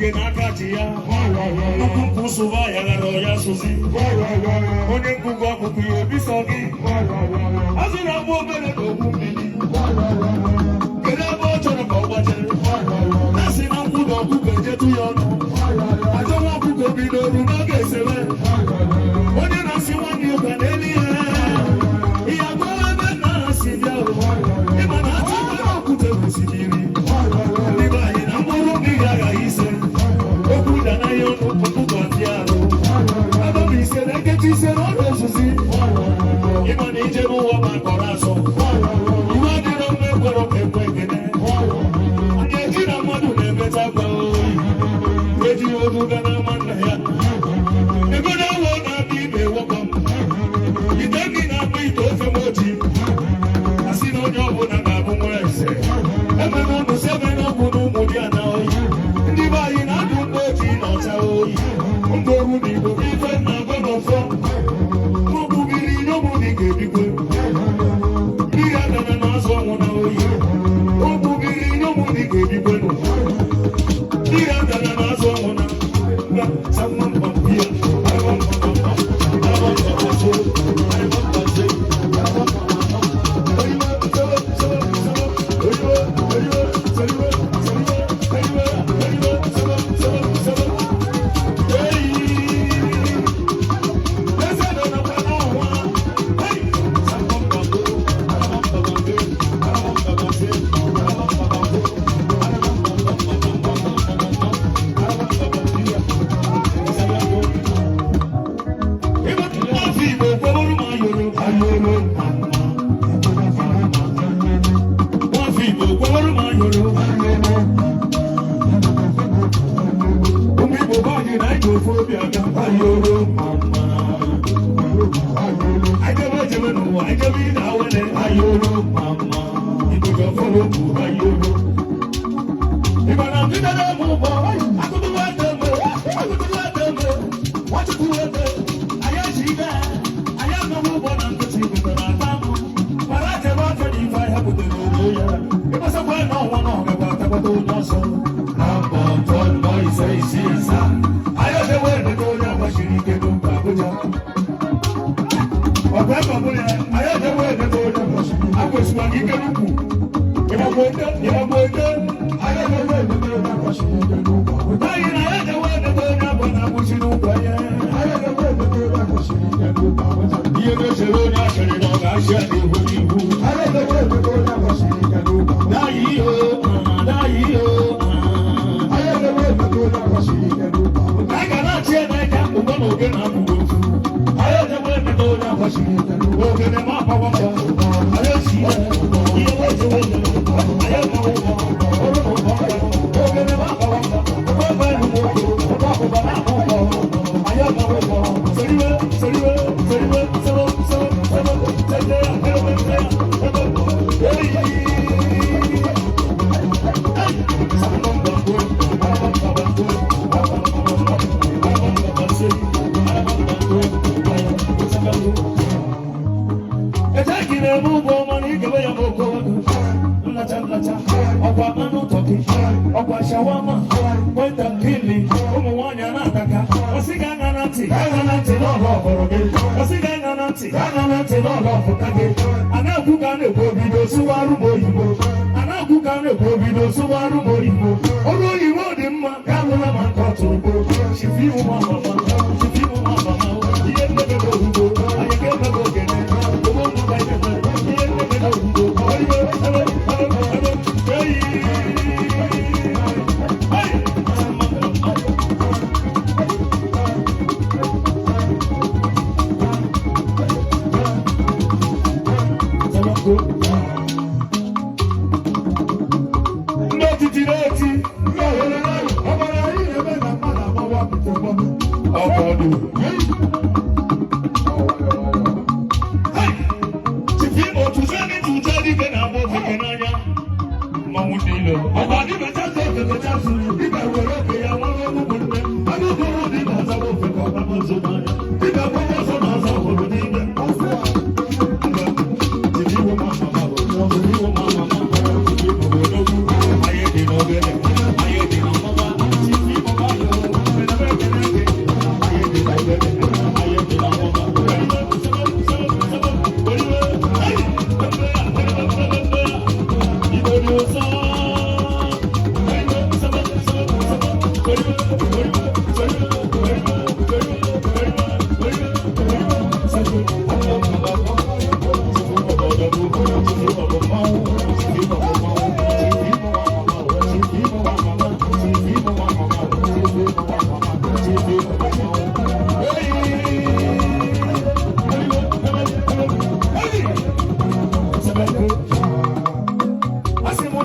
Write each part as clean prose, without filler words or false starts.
oge n'aka ji ya nnukwu mpụ sụba ya ghara ọya sozi onye nkụgụ ọkụkụ ya ebisọ gị azụ na-agba obere na ogbu mmiri kedu ebe ọ chọrọ ka ọ gbajere na si na mkwụda ọkụkọ ejetu ya ọnụ ajọ nwa ọkụkọ bidoro n'oge esere onye na-asị nwanne ụka n'elu ihe agbawa ebe nna ha si bịa ịma na achọ ebe ọkụkọ ekwesịrị ndị anyị na mkpụrụ mmiri aghaghị ise okwu dana ya ọnụ ọkụkọ ndị arụ ebe bụ ise na ekechi ise na ọrụ ozuzi ịma na ije n'ụwa ma kọrọ asọ iwe adịrọ mma ekwere ka ekwe ekene anya eji na mmadụ na-emeta gwa oyi eji odu ga na ama nna ya ego na-awa na-abịa ibe wọkọ ite gị na-akpa ite ofe m oji asị na onye ọbụla ga-abụ nwa eze ebe na ụnụ si ebe na ọgwụ na ụmụ dị ana oyi ndị be anyị na-adụ ndị ojii na ọcha oyi ndụ oru na igbo ife na agwagọfọ mọbụgiri n'ọbụ dị ga-ebikwe mmiri adana na azụ ọnwụ na oyi mọbụgiri n'ọbụ dị ga-ebikwe mmiri adana na azụ ọnwụ na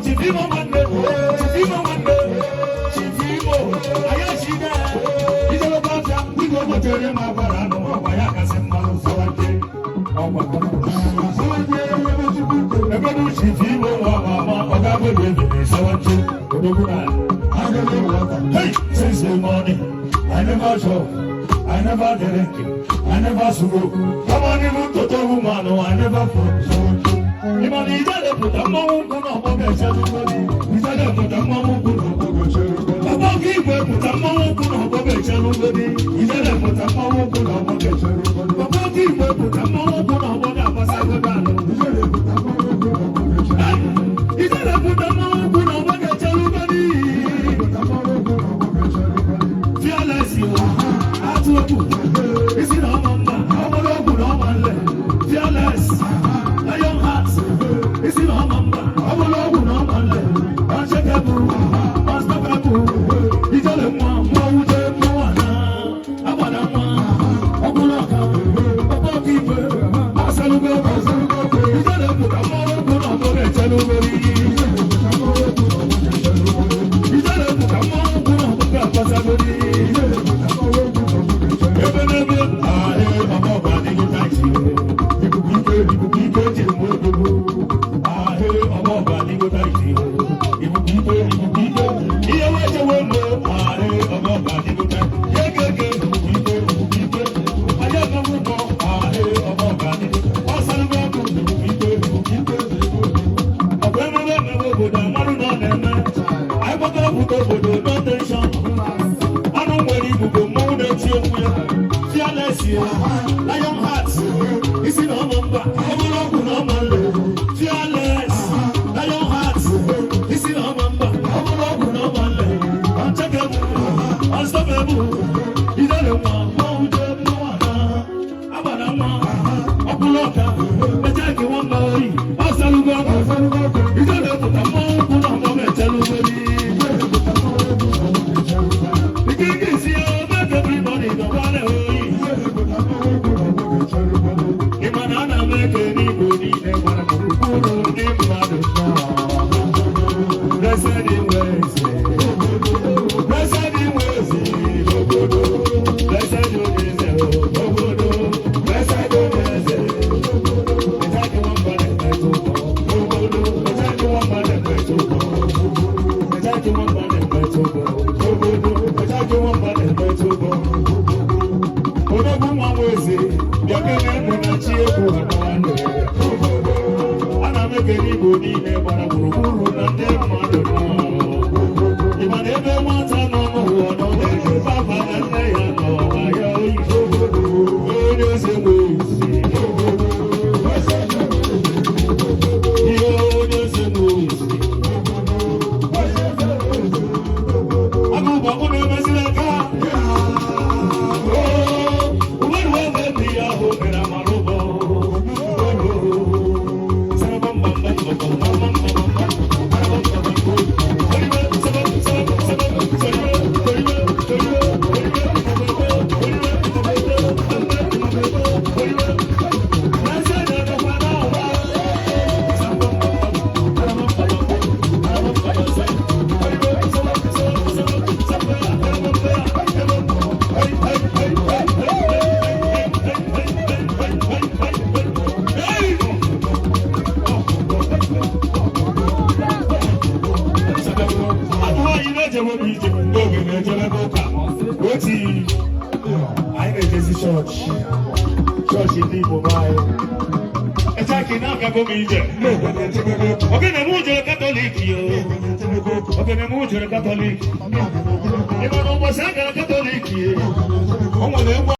Chifimo Monday, Chifimo Monday, Chifimo, Ayashida, Idolo Bata, we go to Jerry Mabarano, Wayaka Semano, Sawate, Ebedu Chifimo, Mama, Ogabo, Sawate, hey, since the morning, I never show, I never drink, I never smoke. Come on, even to the woman, I never fall. Iman ijale puta mamu kuna boga chelu bodi. Ijale puta mamu kuna boga chelu bodi. Baba kiwe puta mamu kuna boga chelu bodi. Ijale puta mamu kuna boga chelu bodi. Baba kiwe puta mamu kuna boga pasago dano. Ijale puta mamu kuna boga chelu bodi. Ijale puta mamu kuna boga chelu bodi. Puta mamu kuna boga chelu bodi. Fearless you, atuoku. Isi na mamba, amolo kuna male. Fearless. Lion hearts, it's in our mamba. I will love no one. Uncheckable, unstoppable. It's all in one, one, one. I want a one. I will not come. I will keep it. I shall go. It's all in one. I'm all going to get celebrity. It's all in one. I'm all going to get possibility. Lion hearts, it's in our number. Fearless, lion hearts, it's in our number. Uncheckable, unstoppable. You don't know what Ejike nwa mba oyi, ọsalugo idole pụta mmọnwụ kwụ na ọmụme chelubeli. Ikike isi ya make everybody dọbale oyi. Ịma na ana m eke n'Igbo niile gbara gburugburu ndị mmadụ nọ. Blessed in Weze, blessed in Weze, obodo, blessed in Weze, obodo, blessed in Weze. Ana m eke n'Igbo niile gbara gburugburu na ndị mmadụ nọ. Ịma na ebe nwata nọ n'ụwa nọ na-eke papa na nne ya nọ ya oyibo onye eze nwezi ihe onye eze nwezi agụba mụ na-emeziri aka uweruwe mebi ya ahụ mere amara ụbọ Church in Igbo Ejike na aka go ije. Ogene mu jere Catholic yo. Ogene mu jere Catholic. Ebe no mo sa gara Catholic. O nwere